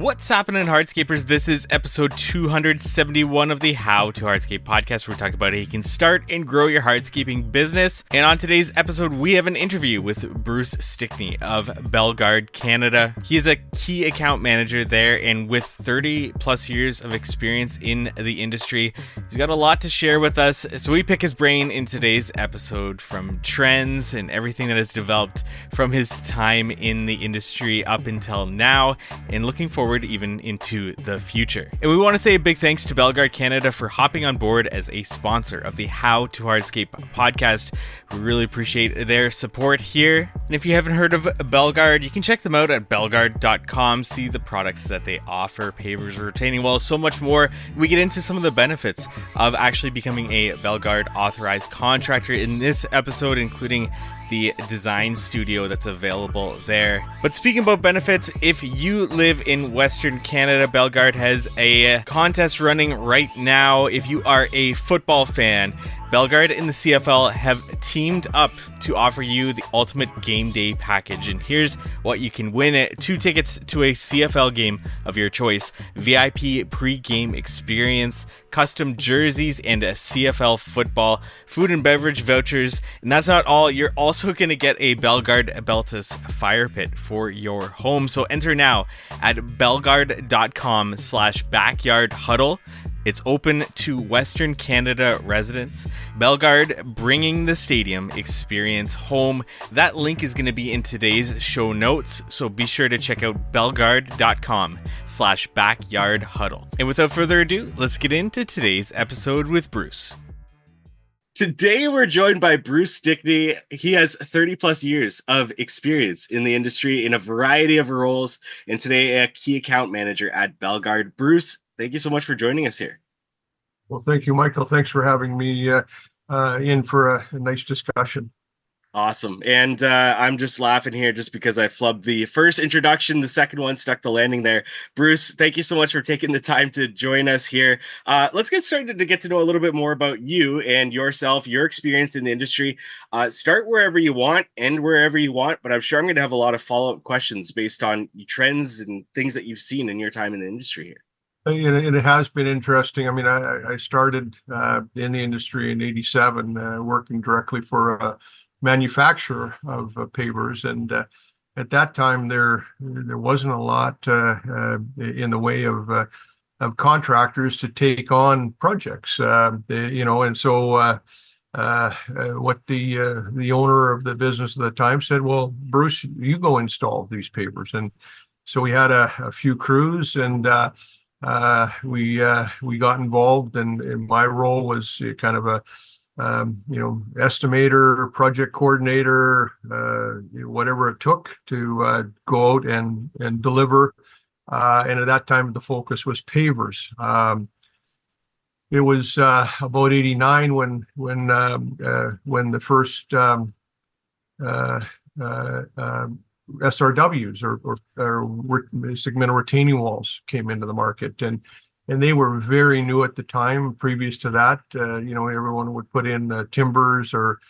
What's happening, Hardscapers? This is episode 271 of the How to Hardscape podcast, where we're talking about how you can start and grow your hardscaping business. And on today's episode, we have an interview with Bruce Stickney of Belgard, Canada. He is a key account manager there, and with 30 plus years of experience in the industry, he's got a lot to share with us. So we pick his brain in today's episode from trends and everything that has developed from his time in the industry up until now, and looking forward even into the future. And we want to say a big thanks to Belgard Canada for hopping on board as a sponsor of the How to Hardscape podcast. We really appreciate their support here. And if you haven't heard of Belgard, you can check them out at belgard.com, see the products that they offer, pavers, retaining walls, so much more. We get into some of the benefits of actually becoming a Belgard authorized contractor in this episode, including the design studio that's available there. But speaking about benefits, if you live in Western Canada, Belgard has a contest running right now. If you are a football fan, Belgard and the CFL have teamed up to offer you the ultimate game day package. And here's what you can win: 2 tickets to a CFL game of your choice, VIP pre-game experience, custom jerseys, and a CFL football, food and beverage vouchers. And that's not all. You're also going to get a Belgard Beltis fire pit for your home. So enter now at belgard.com/backyardhuddle. It's open to Western Canada residents. Belgard, bringing the stadium experience home. That link is going to be in today's show notes, so be sure to check out belgard.com/backyardhuddle. And without further ado, let's get into today's episode with Bruce. Today, we're joined by Bruce Stickney. He has 30 plus years of experience in the industry in a variety of roles, and today a key account manager at Belgard. Bruce, thank you so much for joining us here. Well, thank you, Michael. Thanks for having me in for a nice discussion. Awesome. And I'm just laughing here just because I flubbed the first introduction. The second one stuck the landing there. Bruce, thank you so much for taking the time to join us here. Let's get started to get to know a little bit more about you and yourself, your experience in the industry. Start wherever you want, end wherever you want, but I'm sure I'm going to have a lot of follow-up questions based on trends and things that you've seen in your time in the industry here. And it has been interesting. I mean, I started in the industry in '87, working directly for a manufacturer of pavers, and at that time there wasn't a lot in the way of contractors to take on projects, and so what the owner of the business at the time said, well, Bruce, you go install these pavers. And so we had a few crews, and we got involved, and my role was kind of a estimator, project coordinator, whatever it took to go out and deliver. And at that time, the focus was pavers. It was about '89 when the first SRWs or segmental retaining walls came into the market, and they were very new at the time. Previous to that, everyone would put in timbers or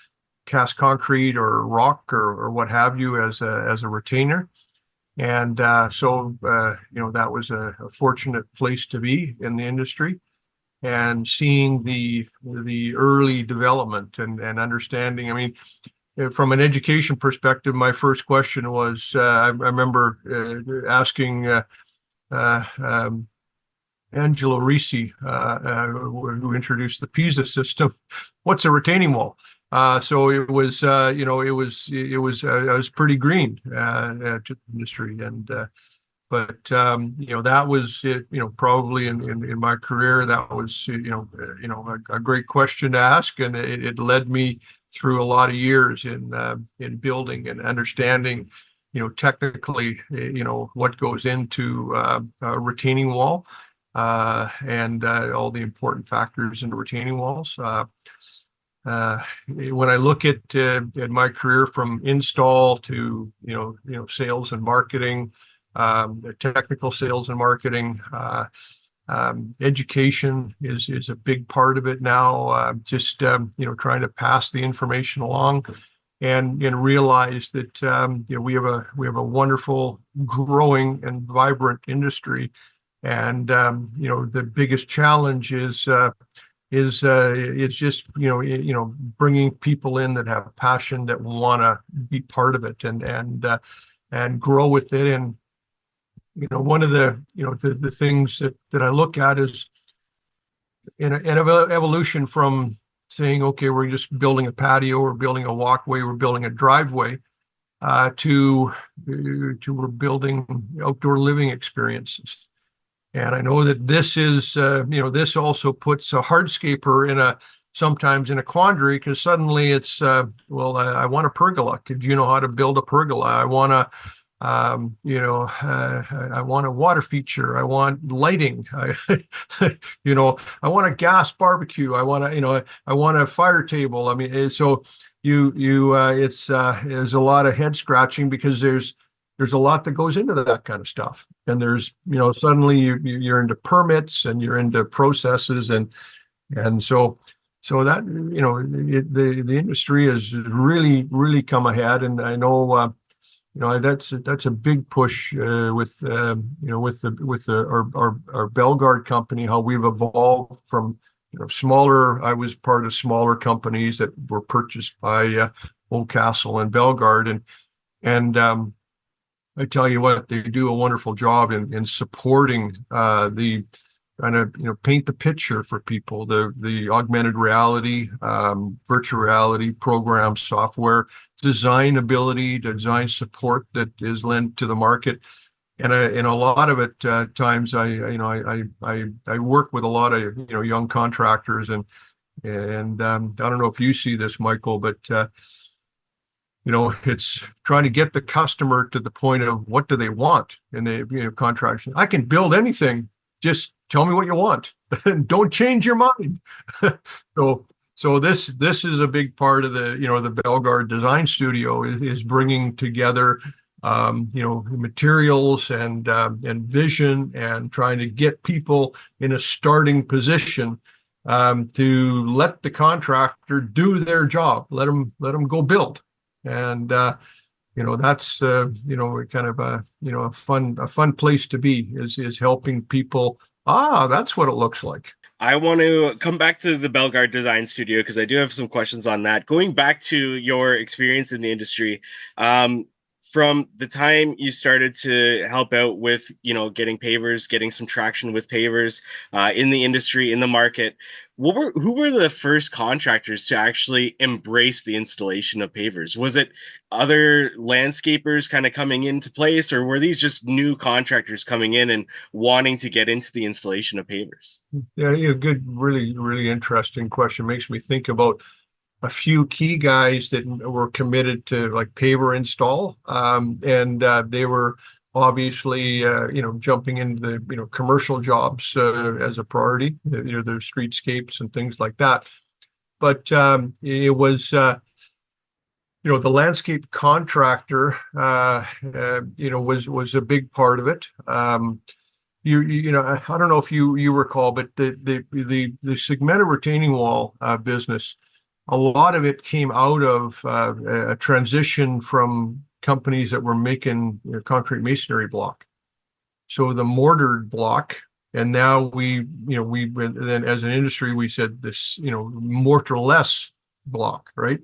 cast concrete or rock or what have you as a retainer, and so that was a fortunate place to be in the industry, and seeing the early development and understanding. I mean, from an education perspective, my first question was, I remember asking Angelo Risi, who introduced the PISA system, what's a retaining wall? So it was, I was pretty green to the industry, and but that was it. Probably in my career, that was a great question to ask, and it led me through a lot of years in building and understanding, technically, what goes into a retaining wall, and all the important factors in the retaining walls. When I look at my career from install to sales and marketing, technical sales and marketing, education is a big part of it now. Just trying to pass the information along and realize that we have a wonderful, growing, and vibrant industry. And the biggest challenge is it's just bringing people in that have passion, that want to be part of it, and grow with it. And one of the things that I look at is an evolution from saying, okay, we're just building a patio, we're building a walkway, we're building a driveway, to we're building outdoor living experiences. And I know that this is, this also puts a hardscaper sometimes in a quandary, because suddenly it's, I want a pergola. Could you know how to build a pergola? I want to, I want a water feature. I want lighting. I want a gas barbecue. I want a fire table. I mean, so it's there's a lot of head scratching, because there's a lot that goes into that kind of stuff. And there's, suddenly you're into permits, and you're into processes. And so that, the industry has really, really come ahead. And I know, that's a big push with our Belgard company, how we've evolved from smaller. I was part of smaller companies that were purchased by Oldcastle and Belgard, and I tell you what, they do a wonderful job in supporting the kind of paint the picture for people, the augmented reality, virtual reality program, software, design ability, design support that is lent to the market. And a lot of it, times I work with a lot of young contractors, and I don't know if you see this, Michael, but it's trying to get the customer to the point of what do they want. And contracts, I can build anything, just tell me what you want and don't change your mind. So this is a big part of the Belgard Design Studio is bringing together materials and vision, and trying to get people in a starting position, to let the contractor do their job, let them go build. And that's kind of a fun place to be, is helping people. That's what it looks like. I want to come back to the Belgard Design Studio, because I do have some questions on that. Going back to your experience in the industry, from the time you started to help out with, getting pavers, getting some traction with pavers in the industry, in the market, who were the first contractors to actually embrace the installation of pavers? Was it other landscapers kind of coming into place, or were these just new contractors coming in and wanting to get into the installation of pavers? Yeah, good, really, really interesting question. Makes me think about a few key guys that were committed to like paver install, and they were obviously jumping into the commercial jobs as a priority, the streetscapes and things like that. But it was the landscape contractor was a big part of it. I don't know if you recall, but the segmented retaining wall business, a lot of it came out of a transition from companies that were making concrete masonry block. So the mortared block, and now we then as an industry, we said this, mortarless block, right?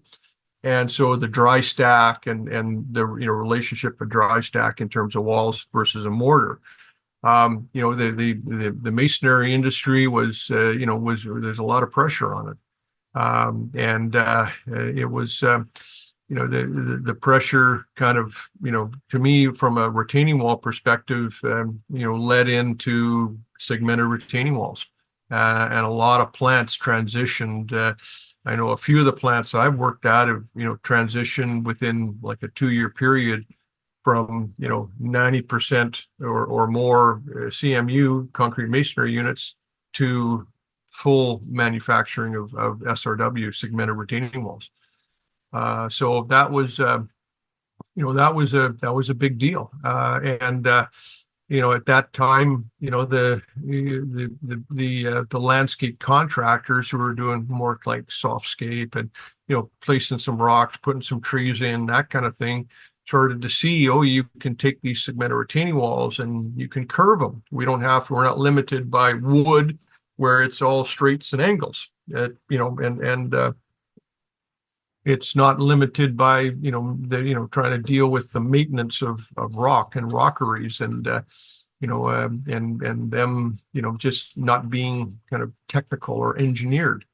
And so the dry stack and the relationship of dry stack in terms of walls versus a mortar. The masonry industry was there's a lot of pressure on it. It was the pressure kind of to me from a retaining wall perspective led into segmented retaining walls, and a lot of plants transitioned. I know a few of the plants I've worked at have transitioned within like a 2-year period from 90% or more CMU, concrete masonry units, to full manufacturing of SRW, segmented retaining walls. So that was a big deal, and at that time, the landscape contractors who were doing more like softscape and, placing some rocks, putting some trees in, that kind of thing, started to see, oh, you can take these segmental retaining walls and you can curve them. We're not limited by wood where it's all straights and angles, it's not limited by, trying to deal with the maintenance of rock and rockeries and, and them, just not being kind of technical or engineered.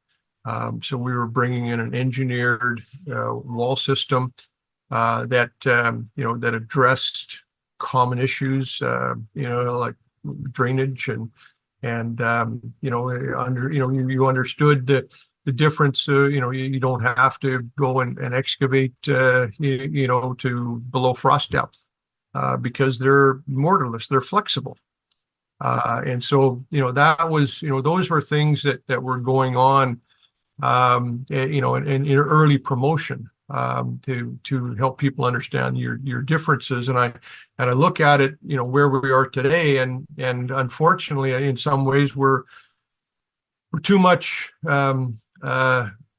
So we were bringing in an engineered wall system that addressed common issues, like drainage and you understood the difference. You don't have to go and excavate, to below frost depth because they're mortarless, they're flexible. And so, that was, those were things that were going on, in early promotion, to help people understand your differences. And I look at it, where we are today, and unfortunately, in some ways, we're too much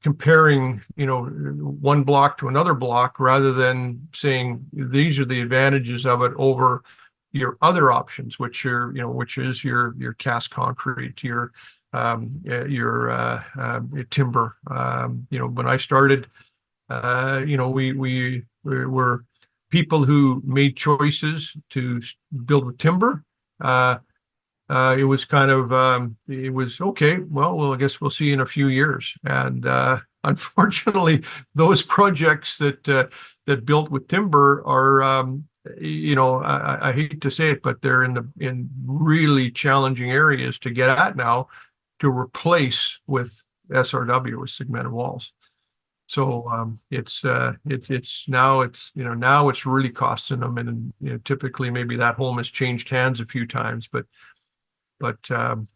comparing, one block to another block rather than saying these are the advantages of it over your other options, which is your cast concrete, your timber. When I started, we were people who made choices to build with timber. It was kind of, it was okay. Well, I guess we'll see in a few years. And unfortunately, those projects that built with timber are, I hate to say it, but they're in really challenging areas to get at now, to replace with SRW, with segmented walls. So it's now it's really costing them, and typically maybe that home has changed hands a few times, but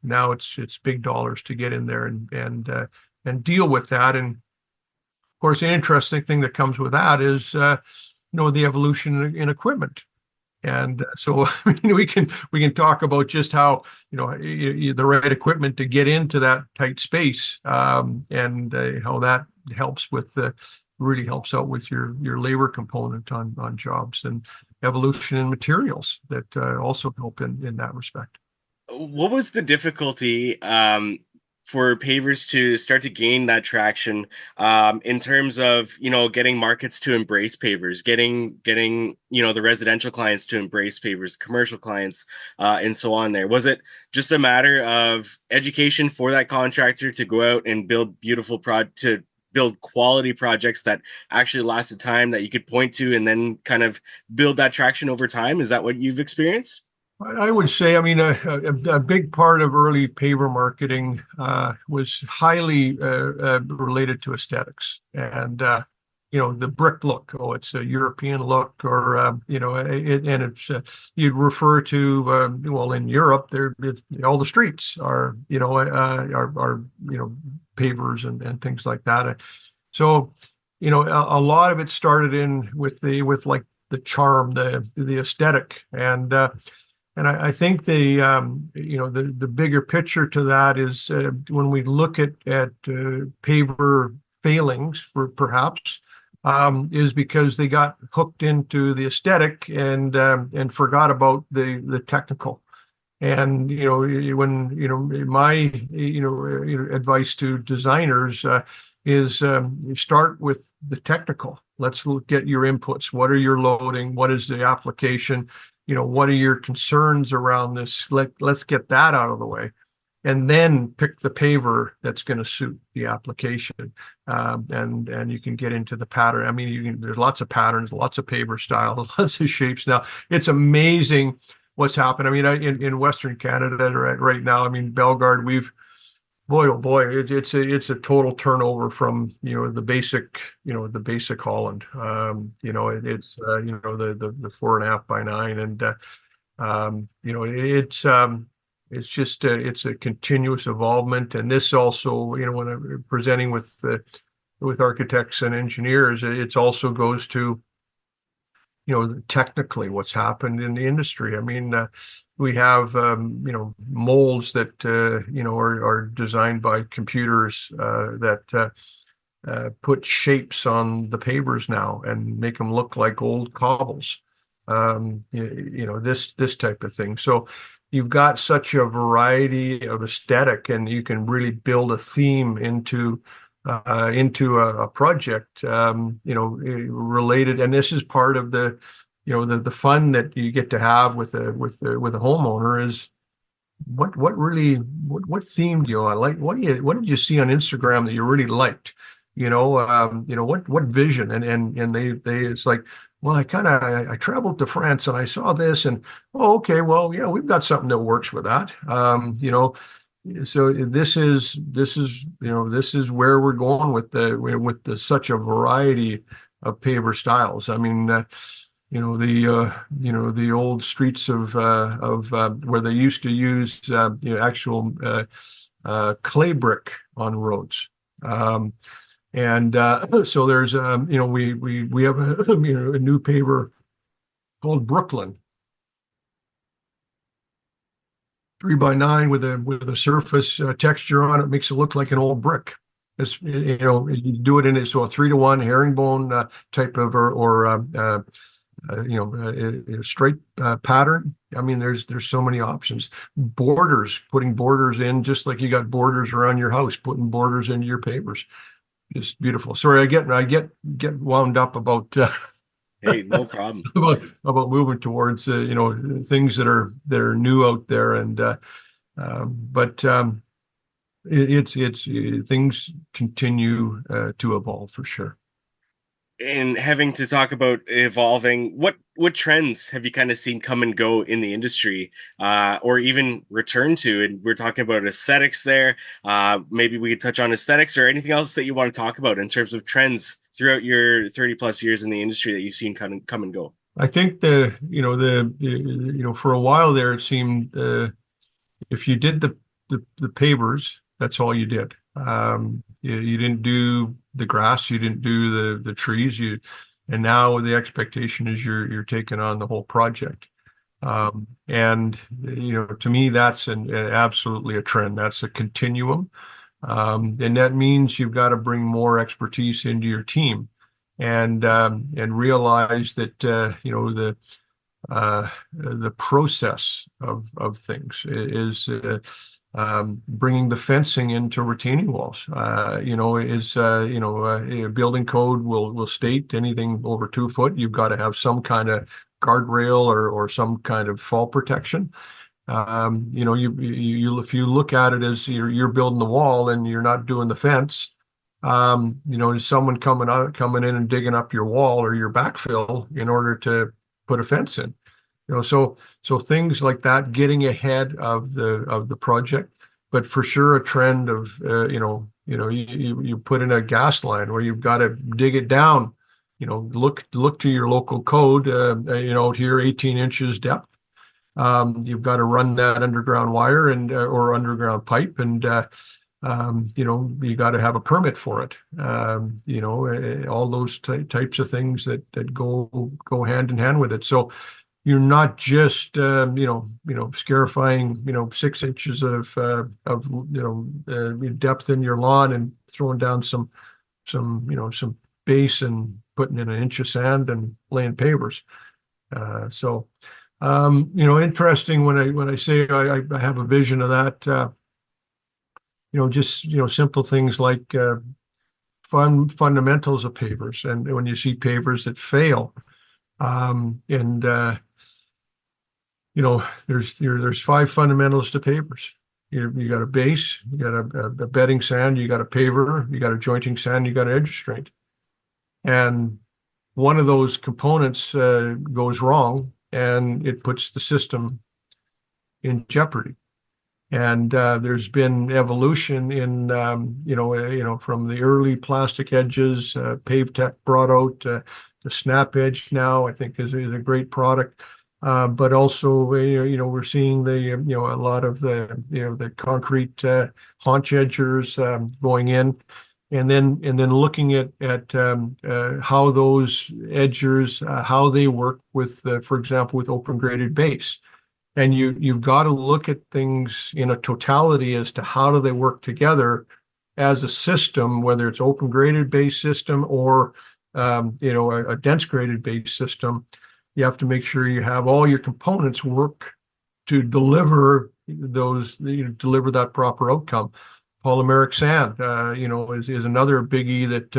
now it's big dollars to get in there and deal with that. And of course, the interesting thing that comes with that is the evolution in equipment. And so we can talk about just how the right equipment to get into that tight space, and how that really helps out with your labor component on jobs, and evolution in materials that also help in that respect. What was the difficulty for pavers to start to gain that traction in terms of getting markets to embrace pavers, getting the residential clients to embrace pavers, commercial clients, and so on? There was it just a matter of education for that contractor to go out and build to build quality projects that actually lasted time, that you could point to, and then kind of build that traction over time? Is that what you've experienced? I would say, I mean, a big part of early paver marketing was highly related to aesthetics, and the brick look. Oh, it's a European look, or and it's you'd refer to well, in Europe, all the streets are pavers and things like that. So a lot of it started in with like the charm, the aesthetic, and I think the bigger picture to that is when we look at paver failings, perhaps, is because they got hooked into the aesthetic and forgot about the technical. And when my advice to designers is you start with the technical. Let's look at your inputs. What are your loading? What is the application? What are your concerns around this? Let's get that out of the way, and then pick the paver that's going to suit the application. And you can get into the pattern. I mean, there's lots of patterns, lots of paver styles, lots of shapes. Now it's amazing what's happened. I mean, in Western Canada right now, I mean, Belgard, boy, oh boy, it's a total turnover from the basic Holland. It's the 4.5x9, and it's just it's a continuous involvement. And this also, when I'm presenting with architects and engineers, it also goes to technically what's happened in the industry. I mean, we have, molds that, are designed by computers that put shapes on the pavers now and make them look like old cobbles. This type of thing. So you've got such a variety of aesthetic, and you can really build a theme into a project, related. And this is part of the fun that you get to have with a homeowner is what theme do you like? What did you see on Instagram that you really liked? What vision? And they it's like, well, I traveled to France and I saw this, and oh, okay, well, yeah, we've got something that works with that. So this is where we're going with such a variety of paver styles. I mean, the old streets of where they used to use actual clay brick on roads. And so there's we have a new paver called Brooklyn, 3x9 with a surface texture on it, makes it look like an old brick. It's, you do it in it, so a 3-to-1 herringbone type of straight pattern. I mean, there's so many options. Borders, putting borders in, just like you got borders around your house, putting borders into your pavers. Just beautiful. Sorry, I get wound up about Hey, no problem. about moving towards things that are new out there, and but it's things continue to evolve for sure. And having to talk about evolving, what trends have you kind of seen come and go in the industry, or even return to? And we're talking about aesthetics there. Maybe we could touch on aesthetics or anything else that you want to talk about in terms of trends throughout your 30 plus years in the industry that you've seen come and go. I think for a while there, it seemed if you did the pavers, that's all you did. You didn't do the grass, you didn't do the trees, and now the expectation is you're taking on the whole project. And to me, that's absolutely a trend. That's a continuum, and that means you've got to bring more expertise into your team, and realize that the process of things is bringing the fencing into retaining walls. Building code will state anything over 2 foot, you've got to have some kind of guardrail or some kind of fall protection. If you look at it as you're building the wall and you're not doing the fence, is someone coming in and digging up your wall or your backfill in order to put a fence in. So things like that, getting ahead of the project, but for sure a trend of you put in a gas line where you've got to dig it down. Look to your local code. Here 18 inches depth. You've got to run that underground wire and or underground pipe, and you got to have a permit for it. All those types of things that go hand in hand with it. So you're not just scarifying 6 inches of depth in your lawn and throwing down some base and putting in 1 inch of sand and laying pavers. Interesting when I say I have a vision of that. Just simple things like fundamentals of pavers, and when you see pavers that fail, there's 5 fundamentals to pavers. You got a base, you got a bedding sand, you got a paver, you got a jointing sand, you got an edge restraint. And one of those components goes wrong, and it puts the system in jeopardy. And there's been evolution in from the early plastic edges. PaveTech brought out the Snap Edge now, I think is a great product. But also, we're seeing a lot of the concrete haunch edgers going in. and then looking at how those edgers how they work with, for example, with open graded base. And you've got to look at things in a totality as to how do they work together as a system, whether it's open graded base system or a dense graded base system. You have to make sure you have all your components work to deliver deliver that proper outcome. Polymeric sand, is another biggie that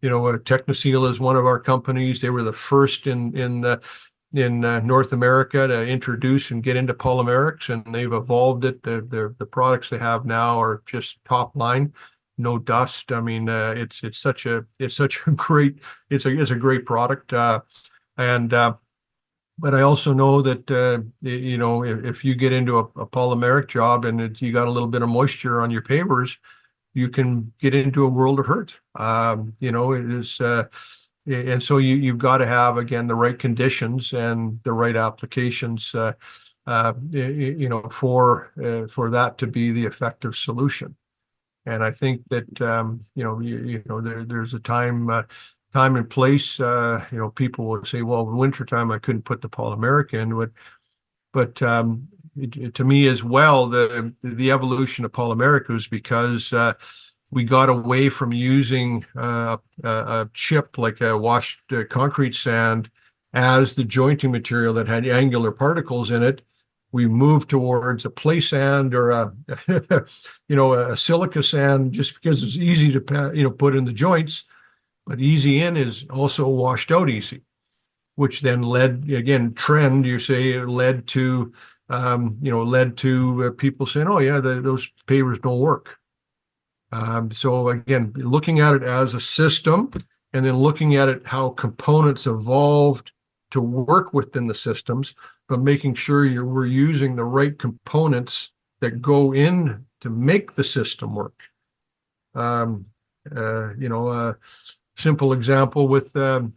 Technoseal is one of our companies. They were the first in North America to introduce and get into polymerics, and they've evolved it. The products they have now are just top line, no dust. I mean, it's such a great product, and but I also know that if you get into a polymeric job and you got a little bit of moisture on your pavers, you can get into a world of hurt. It is. And so you've got to have, again, the right conditions and the right applications, for that to be the effective solution. And I think that there's a time and place. People will say, well, in wintertime I couldn't put the polymeric in, but to me as well, the evolution of polymeric was because we got away from using a chip like a washed concrete sand as the jointing material that had angular particles in it. We moved towards a play sand or a silica sand, just because it's easy to put in the joints, but easy in is also washed out easy, which then led to people saying, oh yeah, those pavers don't work. So again, looking at it as a system, and then looking at it how components evolved to work within the systems, but making sure we're using the right components that go in to make the system work. A simple example with the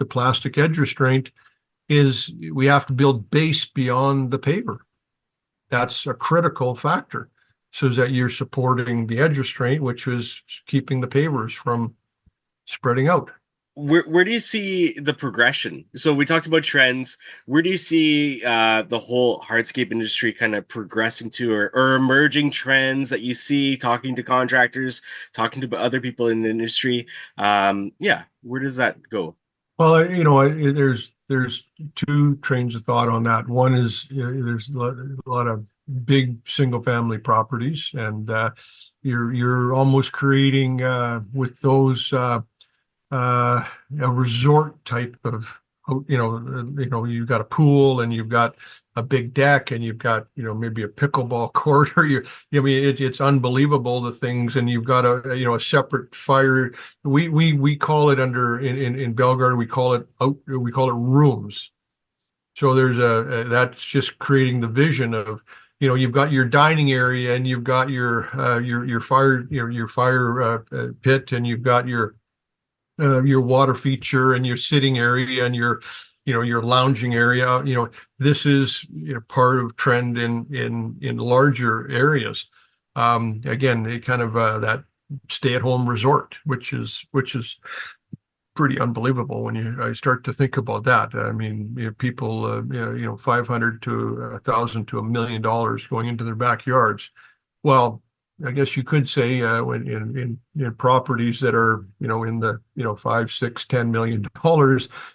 plastic edge restraint is we have to build base beyond the paver. That's a critical factor, so that you're supporting the edge restraint, which was keeping the pavers from spreading out. Where do you see the progression? So we talked about trends. Where do you see the whole hardscape industry kind of progressing to, or emerging trends that you see, talking to contractors, talking to other people in the industry? Where does that go? Well, there's two trains of thought on that. One is there's a lot of big single family properties, and you're almost creating with those a resort type of, you've got a pool and you've got a big deck and you've got maybe a pickleball court, or it's unbelievable, the things, and you've got a separate fire. We call it in Belgard, we call it rooms. So there's that's just creating the vision of, you've got your dining area and you've got your fire pit, and you've got your water feature and your sitting area and your lounging area. This is part of trend in larger areas. Again, they kind of that stay-at-home resort, which is pretty unbelievable when I start to think about that. I mean, people, $500 to $1,000 to $1 million going into their backyards. Well, I guess you could say when in properties that are in the $5, $6, $10 million,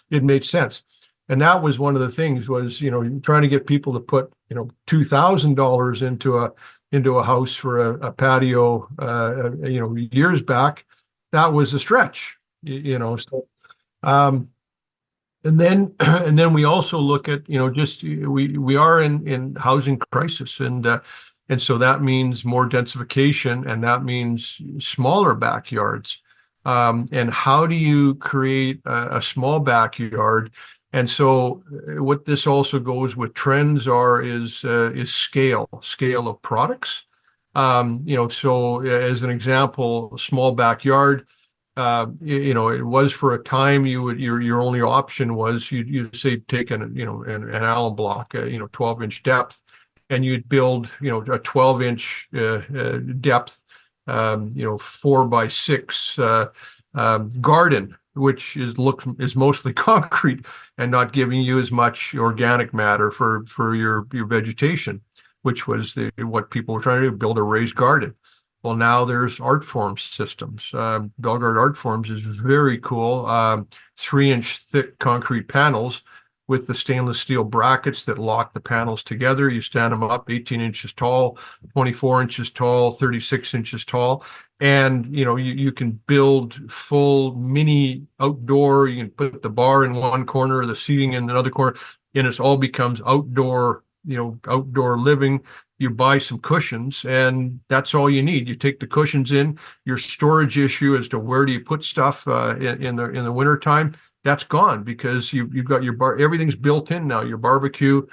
it made sense. And that was one of the things, was trying to get people to put $2,000 into a house for a patio years back. That was a stretch. So, and then we also look at we are in housing crisis, and so that means more densification, and that means smaller backyards. And how do you create a small backyard? And so what this also goes with trends is scale of products. So as an example, small backyard. It was for a time your only option was you'd say take an alum block, 12-inch depth, and you'd build a 12-inch depth 4x6 garden, which is mostly concrete and not giving you as much organic matter for your vegetation, which was what people were trying to do, build a raised garden. Well, now there's art form systems. Belgard Art Forms is very cool. 3-inch thick concrete panels with the stainless steel brackets that lock the panels together. You stand them up 18 inches tall, 24 inches tall, 36 inches tall. And you can build full mini outdoor. You can put the bar in one corner, the seating in another corner, and it all becomes outdoor, outdoor living. You buy some cushions, and that's all you need. You take the cushions in. Your storage issue as to where do you put stuff in the wintertime, that's gone, because you've got your bar. Everything's built in now. Your barbecue,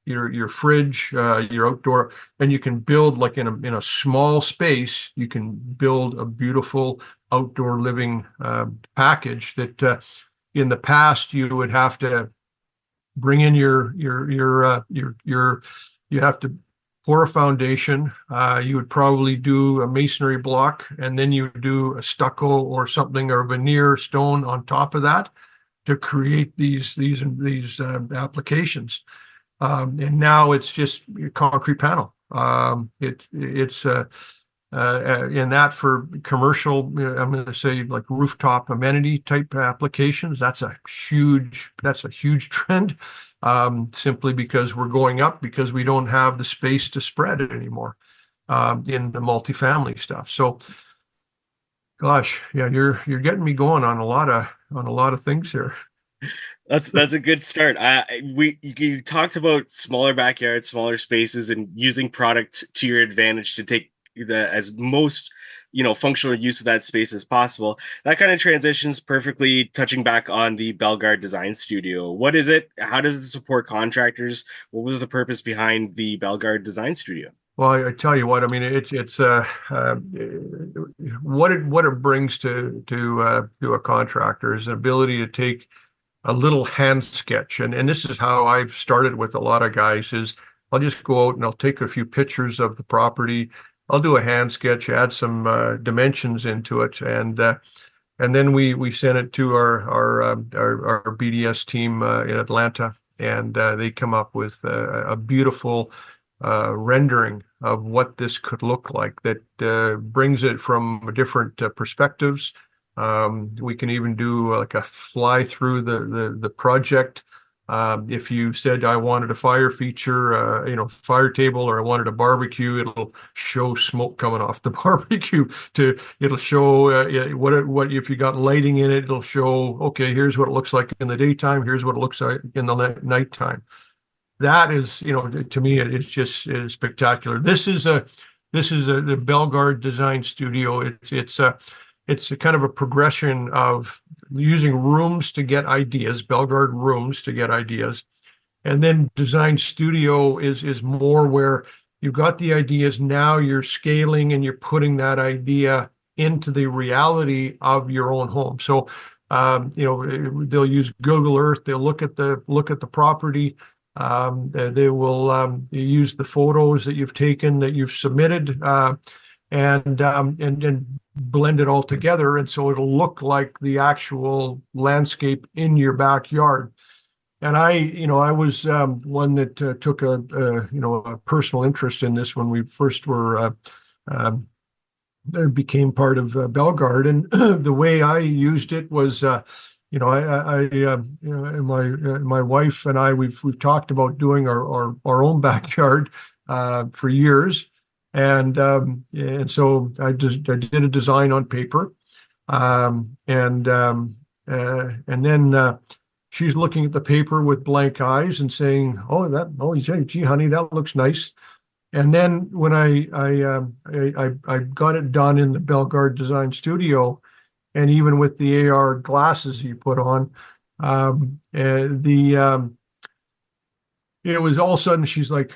your fridge, your outdoor, and you can build, like in a small space, you can build a beautiful outdoor living package that in the past you would have to bring in you have to pour a foundation. You would probably do a masonry block, and then you would do a stucco or something, or veneer stone on top of that to create these applications. And now it's just a concrete panel. It's in that for commercial, I'm going to say like rooftop amenity type applications. That's a huge trend, simply because we're going up, because we don't have the space to spread it anymore in the multifamily stuff. So, gosh, yeah, you're getting me going on a lot of things here. That's a good start. You talked about smaller backyards, smaller spaces, and using product to your advantage to take the as most functional use of that space as possible. That kind of transitions perfectly, touching back on the Belgard Design Studio. What is it? How does it support contractors? What was the purpose behind the Belgard Design Studio? Well, I tell you what, I mean, it's what it brings to a contractor is an ability to take a little hand sketch. And this is how I've started with a lot of guys is I'll just go out and I'll take a few pictures of the property. I'll do a hand sketch, add some dimensions into it, and then we send it to our BDS team in Atlanta, and they come up with a beautiful rendering of what this could look like that brings it from different perspectives. We can even do like a fly through the project. If you said I wanted a fire feature, fire table, or I wanted a barbecue, it'll show smoke coming off the barbecue. It'll show what if you got lighting in it. It'll show, okay, here's what it looks like in the daytime. Here's what it looks like in the nighttime. That is, to me, it's just spectacular. This is the Belgard Design Studio. It's a kind of a progression of using rooms to get ideas, Belgard rooms to get ideas. And then Design Studio is more where you've got the ideas, now you're scaling and you're putting that idea into the reality of your own home. So, they'll use Google Earth, they'll look at the property, they will use the photos that you've taken, that you've submitted, and blend it all together, and so it'll look like the actual landscape in your backyard. And I was one that took a personal interest in this when we first became part of Belgard, and the way I used it was, my wife and I we've talked about doing our own backyard for years. And so I did a design on paper, and then she's looking at the paper with blank eyes and saying, "Oh, gee, honey, that looks nice." And then when I got it done in the Belgard Design Studio, and even with the AR glasses you put on, it was all of a sudden she's like,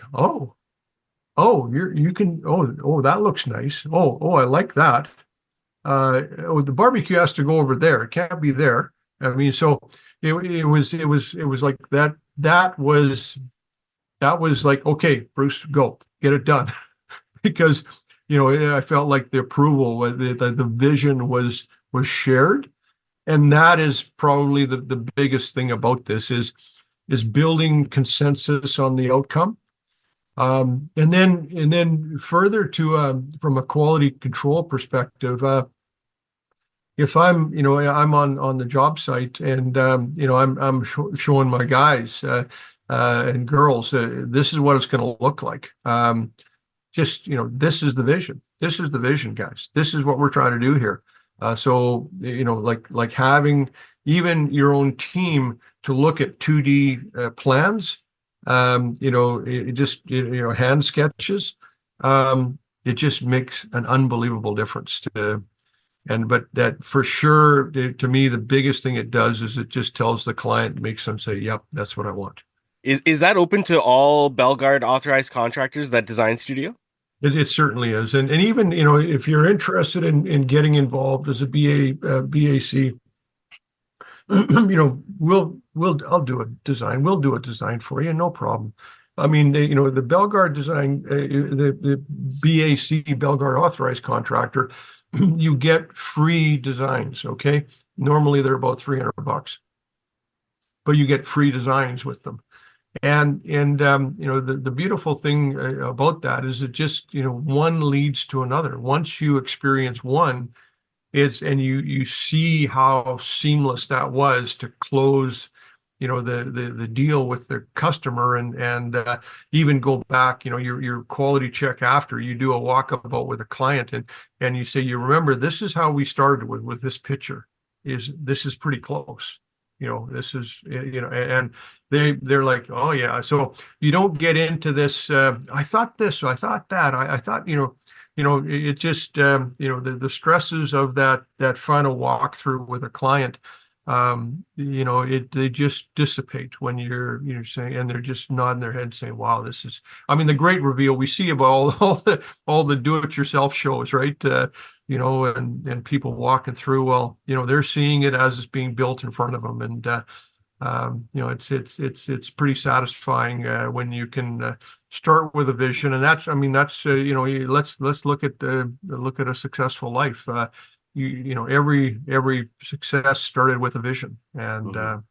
you can, that looks nice. I like that. The barbecue has to go over there. It can't be there. I mean, so it was like that. That was like, okay, Bruce, go get it done. Because I felt like the approval, the vision was shared. And that is probably the biggest thing about this is building consensus on the outcome. And then further to from a quality control perspective, if I'm on the job site and I'm showing my guys and girls, this is what it's going to look like. This is the vision. This is the vision, guys. This is what we're trying to do here. So like having even your own team to look at 2D plans, it just hand sketches. It just makes an unbelievable difference but that for sure, to me, the biggest thing it does is it just tells the client, makes them say, yep, that's what I want. Is that open to all Belgard authorized contractors, that design studio? It certainly is. And even, if you're interested in getting involved as a BAC, I'll do a design. We'll do a design for you, no problem. I mean, the Belgard design, the BAC, Belgard authorized contractor, you get free designs, okay? Normally they're about $300, but you get free designs with them. And the beautiful thing about that is it just, one leads to another. Once you experience one, and you see how seamless that was to close, the deal with the customer and even go back, your quality check after you do a walkabout with a client and you say, you remember, this is how we started with this picture. This is pretty close. This is, and they're like, oh yeah. So you don't get into this, I thought this, I thought that, I thought, it just, the stresses of that final walkthrough with a client, they just dissipate when you're saying, and they're just nodding their head saying, wow, this is, I mean, the great reveal we see about all the do-it-yourself shows, right? And people walking through, well, they're seeing it as it's being built in front of them. And, it's pretty satisfying when you can start with a vision. And that's let's look at a successful life. Every success started with a vision. And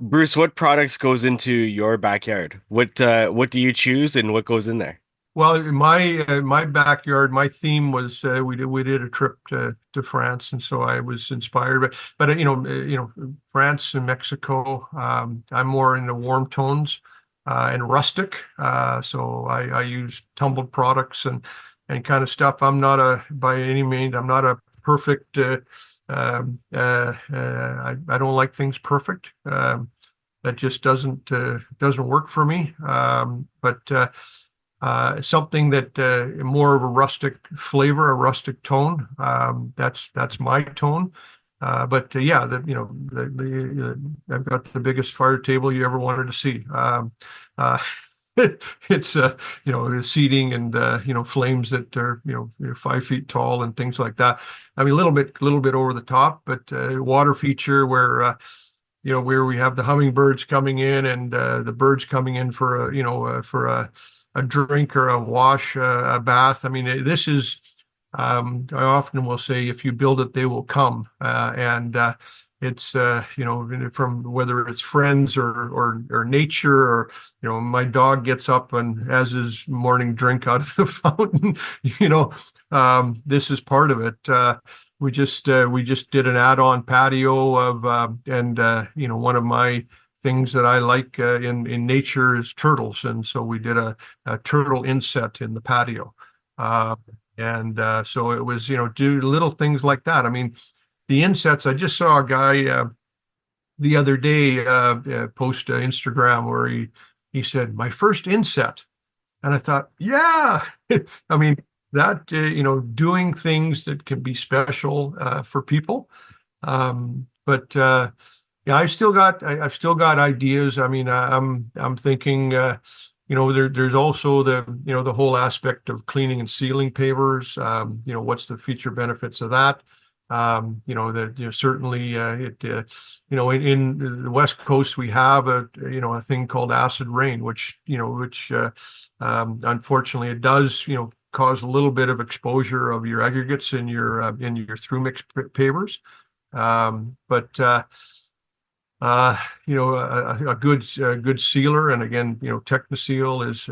Bruce, what products goes into your backyard? What do you choose and what goes in there? Well, in my backyard, my theme was we did a trip to France, and so I was inspired. But France and Mexico. I'm more into warm tones and rustic. So I use tumbled products and kind of stuff. I'm not by any means. I'm not a perfect. I don't like things perfect. That just doesn't work for me. But something that more of a rustic flavor, a rustic tone. That's my tone. But yeah, I've got the biggest fire table you ever wanted to see. It's seating and flames that are 5 feet tall and things like that. I mean, a little bit over the top, but water feature where we have the hummingbirds coming in and the birds coming in for a drink or a wash, a bath. I mean, this is, I often will say, if you build it, they will come. And it's, from whether it's friends or nature or, my dog gets up and has his morning drink out of the fountain, this is part of it. We just did an add-on patio of, one of my things that I like in nature is turtles. And so we did a turtle inset in the patio. So it was, do little things like that. I mean, the insets, I just saw a guy the other day post Instagram where he said, my first inset. And I thought, yeah, I mean, that, doing things that can be special for people. Yeah, I've still got ideas. I mean, I'm thinking, there's also the whole aspect of cleaning and sealing pavers. What's the feature benefits of that? Certainly in the West Coast we have a thing called acid rain, which unfortunately it does cause a little bit of exposure of your aggregates in your through mix pavers. But a good sealer, and again, Technoseal is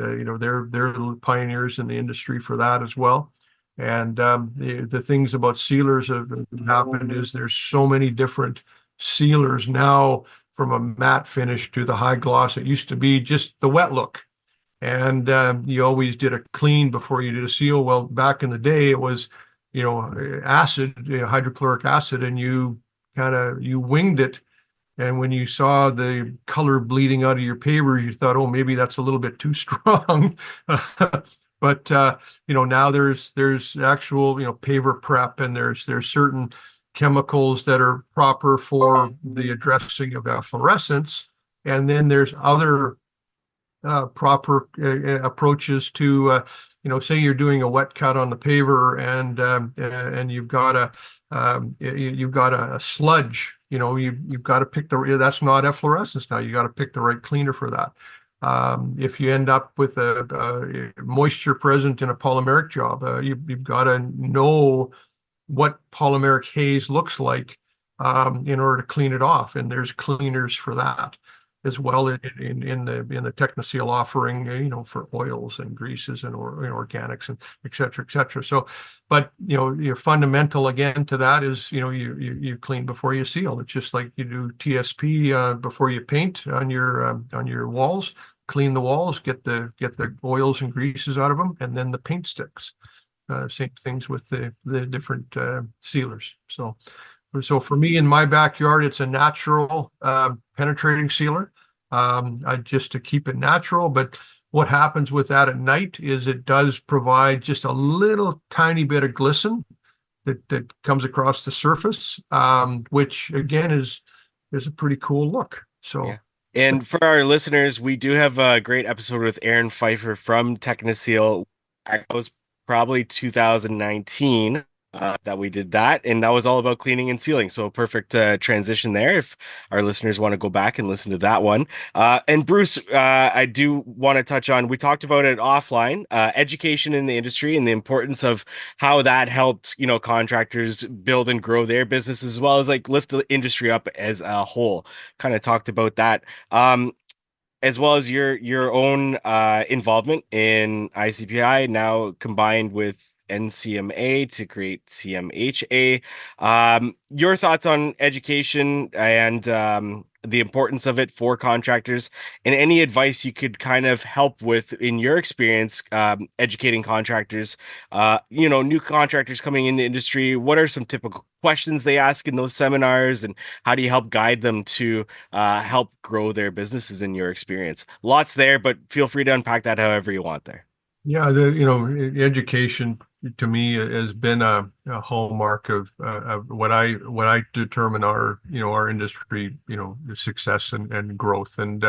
they're pioneers in the industry for that as well. And the things about sealers have happened is there's so many different sealers now, from a matte finish to the high gloss. It used to be just the wet look, and you always did a clean before you did a seal. Well, back in the day, it was acid, hydrochloric acid, and you winged it. And when you saw the color bleeding out of your pavers, you thought, oh, maybe that's a little bit too strong. But now there's actual paver prep, and there's certain chemicals that are proper for the addressing of efflorescence, and then there's other proper approaches to say you're doing a wet cut on the paver, and you've got a sludge. You've got to pick that's not efflorescence. Now you got to pick the right cleaner for that. If you end up with a moisture present in a polymeric job, you've got to know what polymeric haze looks like in order to clean it off, and there's cleaners for that as well in the Technoseal offering, for oils and greases and organics and et cetera. So, but your fundamental again to that is you clean before you seal. It's just like you do TSP before you paint on your walls. Clean the walls, get the oils and greases out of them, and then the paint sticks. Same things with the different sealers. So for me, in my backyard, it's a natural penetrating sealer, just to keep it natural. But what happens with that at night is it does provide just a little tiny bit of glisten that comes across the surface, which again is a pretty cool look. So. Yeah. And for our listeners, we do have a great episode with Aaron Pfeiffer from Technoseal. That was probably 2019 that we did that, and that was all about cleaning and sealing. So a perfect transition there if our listeners want to go back and listen to that one. And Bruce, I do want to touch on, we talked about it offline, education in the industry and the importance of how that helped, contractors build and grow their business, as well as like lift the industry up as a whole. Kind of talked about that. As well as your own involvement in ICPI, now combined with NCMA to create CMHA. Your thoughts on education and the importance of it for contractors, and any advice you could kind of help with in your experience educating contractors, new contractors coming in the industry. What are some typical questions they ask in those seminars, and how do you help guide them to help grow their businesses in your experience? Lots there, but feel free to unpack that however you want there. Yeah, education to me has been a hallmark of what I determine our industry success and growth. And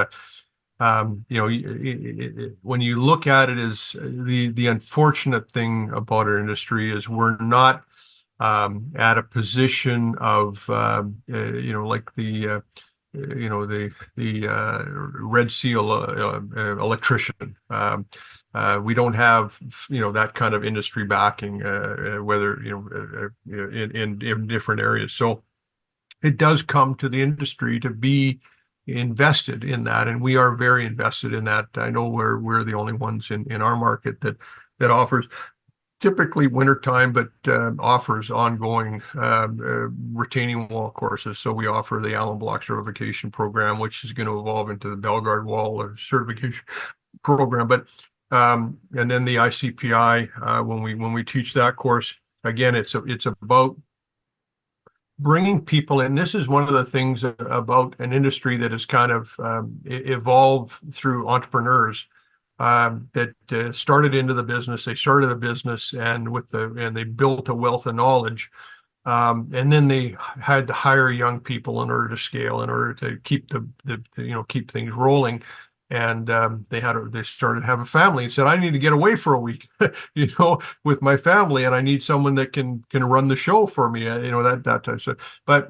when you look at it, as the unfortunate thing about our industry is we're not at a position of like the Red Seal electrician. We don't have that kind of industry backing, whether in different areas. So it does come to the industry to be invested in that, and we are very invested in that. I know we're the only ones in our market that offers typically wintertime, but offers ongoing retaining wall courses. So we offer the Allen Block certification program, which is going to evolve into the Belgard wall certification program. But and then the ICPI, when we teach that course, again, it's about bringing people in. This is one of the things about an industry that has kind of evolved through entrepreneurs that started into the business. They started a business and they built a wealth of knowledge, and then they had to hire young people in order to scale, in order to keep keep things rolling. And they started to have a family, and said, I need to get away for a week, with my family, and I need someone that can run the show for me, that type of stuff. But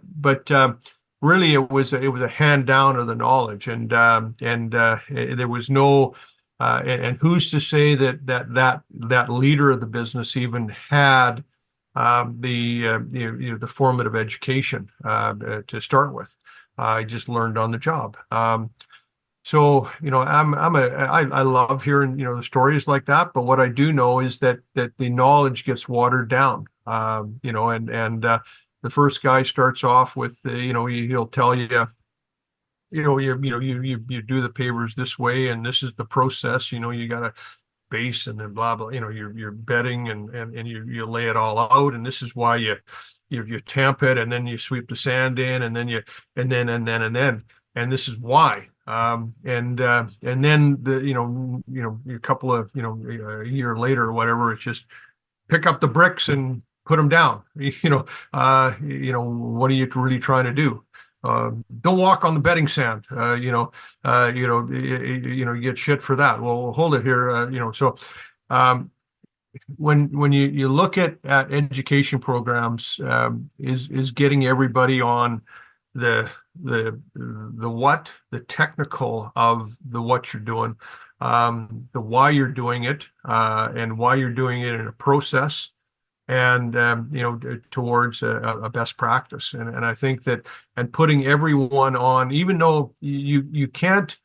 really, it was a hand down of the knowledge, and there was no And who's to say that leader of the business even had the formative education to start with. I just learned on the job. So, I love hearing, the stories like that. But what I do know is that the knowledge gets watered down. The first guy starts off with, he'll tell you, you do the pavers this way, and this is the process. You got to base and then blah blah. You're bedding and you lay it all out, and this is why you tamp it, and then you sweep the sand in, and then and this is why. And then a couple of a year later or whatever, it's just pick up the bricks and put them down. What are you really trying to do? Don't walk on the bedding sand. You get shit for that. Well, hold it here. So when you look at education programs, is getting everybody on the technical of what you're doing, the why you're doing it, and why you're doing it in a process, and towards a best practice. And I think that, and putting everyone on, even though you can't,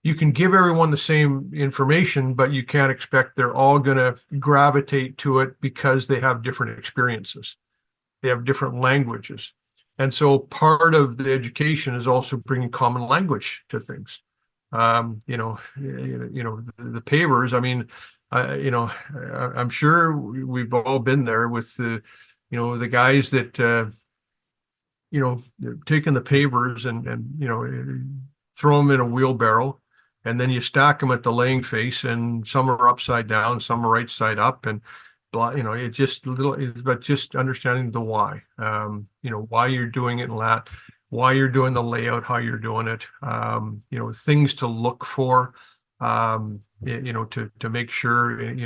you can give everyone the same information, but you can't expect they're all going to gravitate to it, because they have different experiences, they have different languages. And so part of the education is also bringing common language to things. The pavers, I mean, I'm sure we've all been there with the guys that taking the pavers and throw them in a wheelbarrow, and then you stack them at the laying face, and some are upside down, some are right side up, and it just but just understanding the why, why you're doing it, and that, why you're doing the layout, how you're doing it, things to look for, to make sure, an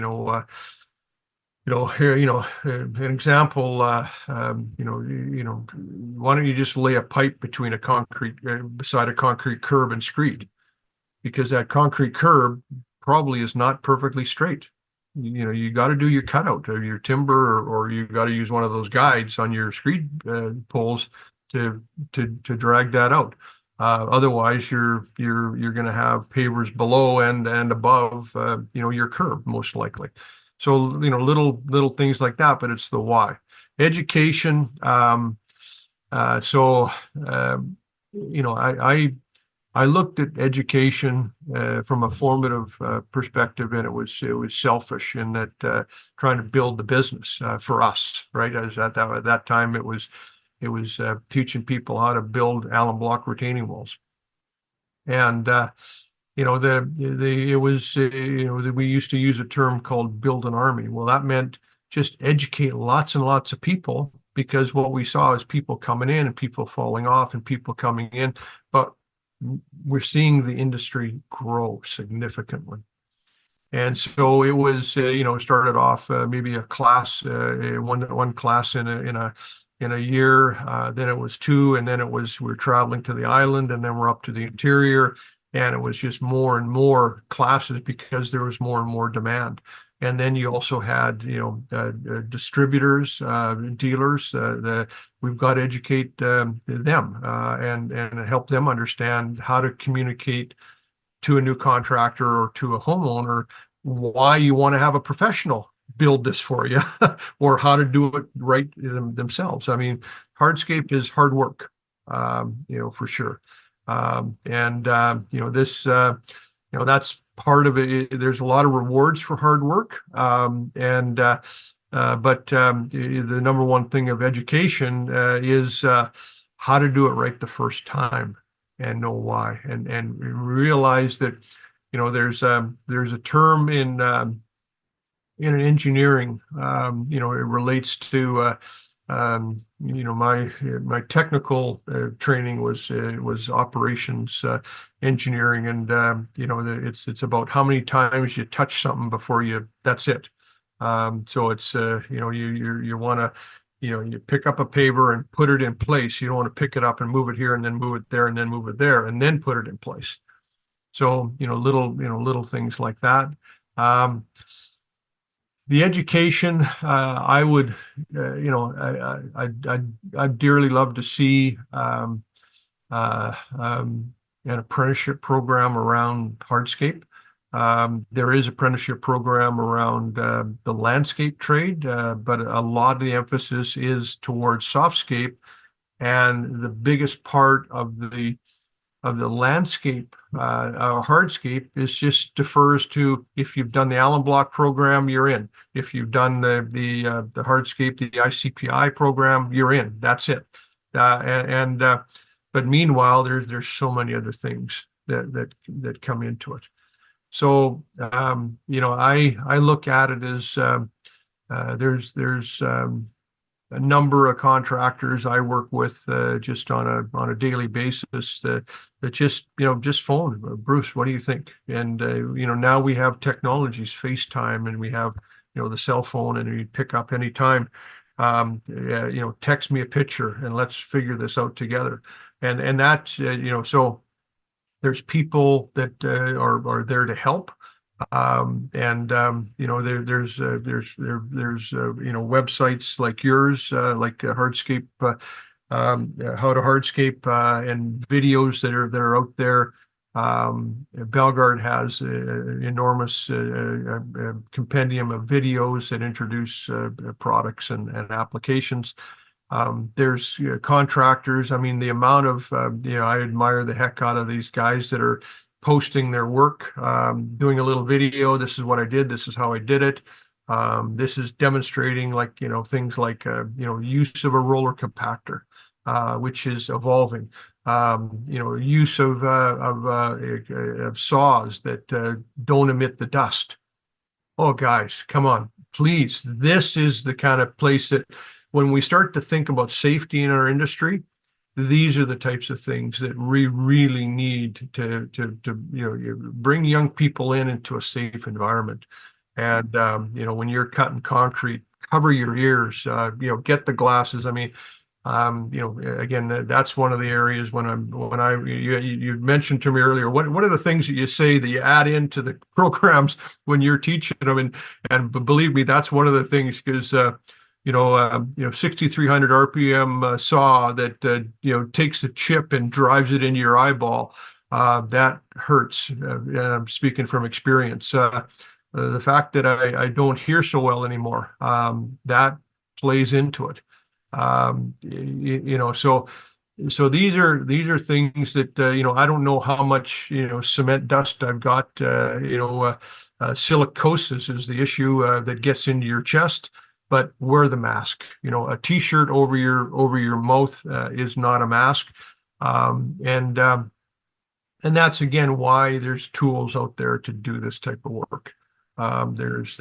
example, why don't you just lay a pipe between beside a concrete curb and screed? Because that concrete curb probably is not perfectly straight. You got to do your cutout of your timber, or you got to use one of those guides on your screed poles to drag that out. Otherwise, you're going to have pavers below and above, your curb, most likely. So, little things like that, but it's the why. Education. I looked at education from a formative perspective, and it was selfish in that, trying to build the business for us, right? As at that time, it was teaching people how to build Allen block retaining walls, and we used to use a term called build an army. Well, that meant just educate lots and lots of people, because what we saw is people coming in and people falling off and people coming in, but we're seeing the industry grow significantly. And so it was, started off maybe a class, one class in a year, then it was two, and then we're traveling to the island, and then we're up to the interior, and it was just more and more classes, because there was more and more demand. And then you also had, distributors, dealers. We've got to educate them and help them understand how to communicate to a new contractor or to a homeowner why you want to have a professional build this for you, or how to do it right themselves. I mean, hardscape is hard work, for sure. That's part of it. There's a lot of rewards for hard work. But the number one thing of education is how to do it right the first time, and know why, and realize that, there's a term in an engineering, it relates to, my technical training was operations engineering, and it's about how many times you touch something before that's it. So it's you want to, you pick up a paver and put it in place. You don't want to pick it up and move it here and then move it there and then move it there and then put it in place. So, little things like that. Um, the education, I would, I'd dearly love to see uh, um, an apprenticeship program around hardscape. There is apprenticeship program around the landscape trade, but a lot of the emphasis is towards softscape. And the biggest part of the landscape, hardscape, is just defers to if you've done the Allen Block program, you're in. If you've done the hardscape, the ICPI program, you're in. That's it. But meanwhile, there's so many other things that come into it. So I look at it as there's a number of contractors I work with just on a daily basis that just phone Bruce, what do you think? And now we have technologies, FaceTime, and we have the cell phone, and you pick up anytime. Text me a picture and let's figure this out together. And that so there's people that are there to help. There's websites like yours, like Hardscape, How to Hardscape, and videos that are out there. Belgard has an enormous compendium of videos that introduce products and applications. There's contractors. I mean, the amount of, I admire the heck out of these guys that are posting their work, doing a little video. This is what I did. This is how I did it. This is demonstrating things like, use of a roller compactor, which is evolving. Use of saws that don't emit the dust. Oh, guys, come on, please. This is the kind of place that when we start to think about safety in our industry, these are the types of things that we really need to bring young people into a safe environment. And when you're cutting concrete, cover your ears, get the glasses. I mean, again, that's one of the areas you mentioned to me earlier, what are the things that you say that you add into the programs when you're teaching them? And believe me, that's one of the things, because 6,300 RPM saw that takes a chip and drives it into your eyeball. That hurts. And I'm speaking from experience. The fact that I don't hear so well anymore, that plays into it. So these are things that I don't know how much cement dust I've got. Silicosis is the issue that gets into your chest. But wear the mask. A T-shirt over your mouth is not a mask, and that's again why there's tools out there to do this type of work. There's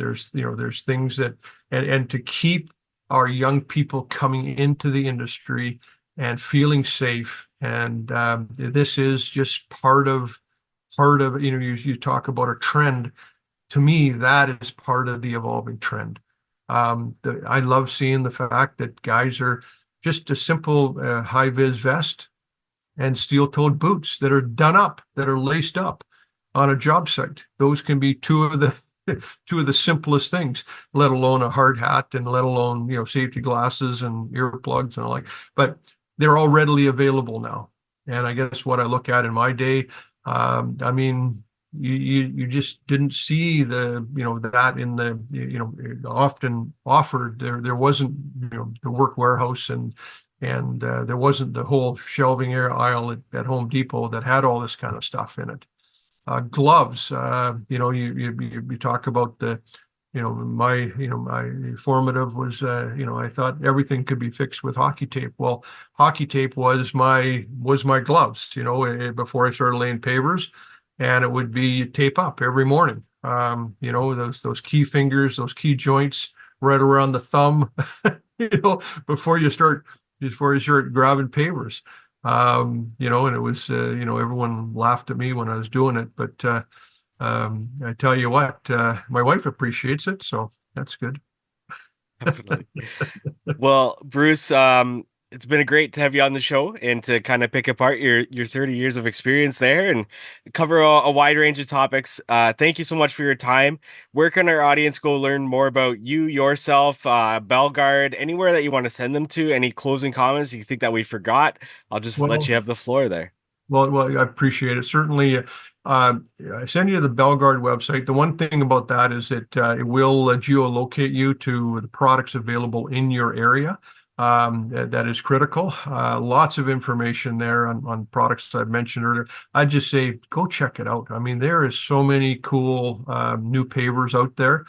things that and to keep our young people coming into the industry and feeling safe. And this is just part of you talk about a trend. To me, that is part of the evolving trend. I love seeing the fact that guys are just a simple high-vis vest and steel-toed boots that are done up, that are laced up on a job site. Those can be two of the simplest things, let alone a hard hat, and let alone safety glasses and earplugs and all that. But they're all readily available now. And I guess what I look at in my day, I mean, you just didn't see that in the often offered. There wasn't the work warehouse and there wasn't the whole shelving aisle at Home Depot that had all this kind of stuff in it. Gloves, you talk about my formative was I thought everything could be fixed with hockey tape. Well, hockey tape was my gloves before I started laying pavers. And it would be tape up every morning. Those key fingers, those key joints right around the thumb, before you start grabbing pavers. And it was, everyone laughed at me when I was doing it, but I tell you what, my wife appreciates it, so that's good. Definitely. Well, Bruce, it's been great to have you on the show and to kind of pick apart your 30 years of experience there and cover a wide range of topics. Thank you so much for your time. Where can our audience go learn more about you, yourself, Belgard, anywhere that you want to send them to? Any closing comments you think that we forgot? I'll just let you have the floor there. Well, I appreciate it. Certainly, I send you to the Belgard website. The one thing about that is that it will geolocate you to the products available in your area. That is critical. Lots of information there on products I've mentioned earlier. I'd just say go check it out. I mean, there is so many cool new pavers out there.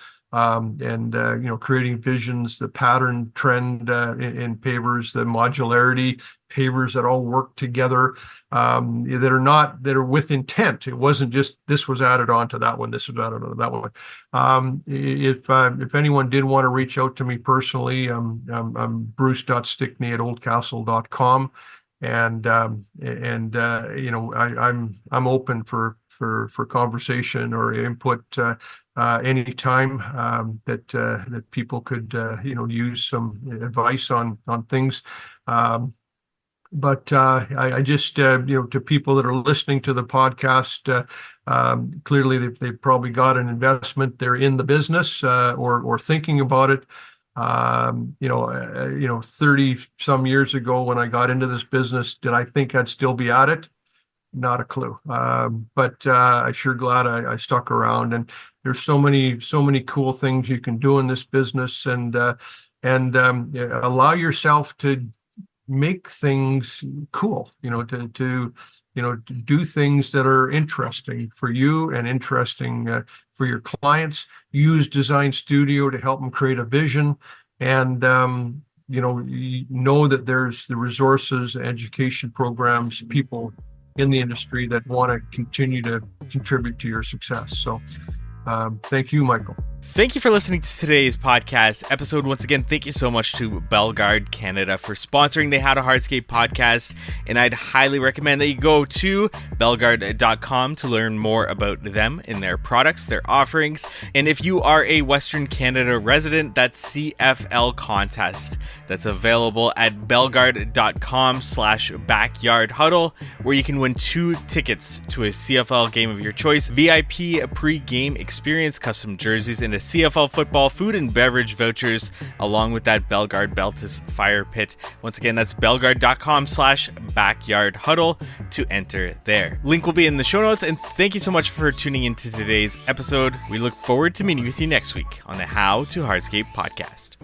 Creating visions, the pattern trend in pavers, the modularity pavers that all work together, that are with intent. It wasn't just this was added on to that one, this was added on to that one. If anyone did want to reach out to me personally, I'm bruce.stickney@oldcastle.com, and I'm open for conversation or input anytime that people could use some advice on things. But I just to people that are listening to the podcast, clearly they've probably got an investment. They're in the business or thinking about it. 30 some years ago when I got into this business, did I think I'd still be at it? Not a clue. But I'm sure glad I stuck around. And there's so many cool things you can do in this business, and allow yourself to make things cool. To do things that are interesting for you and interesting for your clients. Use Design Studio to help them create a vision, and know that there's the resources, education programs, people in the industry that want to continue to contribute to your success. So thank you, Michael. Thank you for listening to today's podcast episode. Once again, thank you so much to Belgard Canada for sponsoring the How to Hardscape podcast. And I'd highly recommend that you go to belgard.com to learn more about them and their products, their offerings. And if you are a Western Canada resident, that's CFL contest. That's available at belgard.com/backyardhuddle, where you can win 2 tickets to a CFL game of your choice, VIP pre-game experience, custom jerseys, and a CFL football food and beverage vouchers, along with that Belgard Beltis fire pit. Once again, that's belgard.com/backyardhuddle to enter there. Link will be in the show notes, and thank you so much for tuning into today's episode. We look forward to meeting with you next week on the How to Hardscape podcast.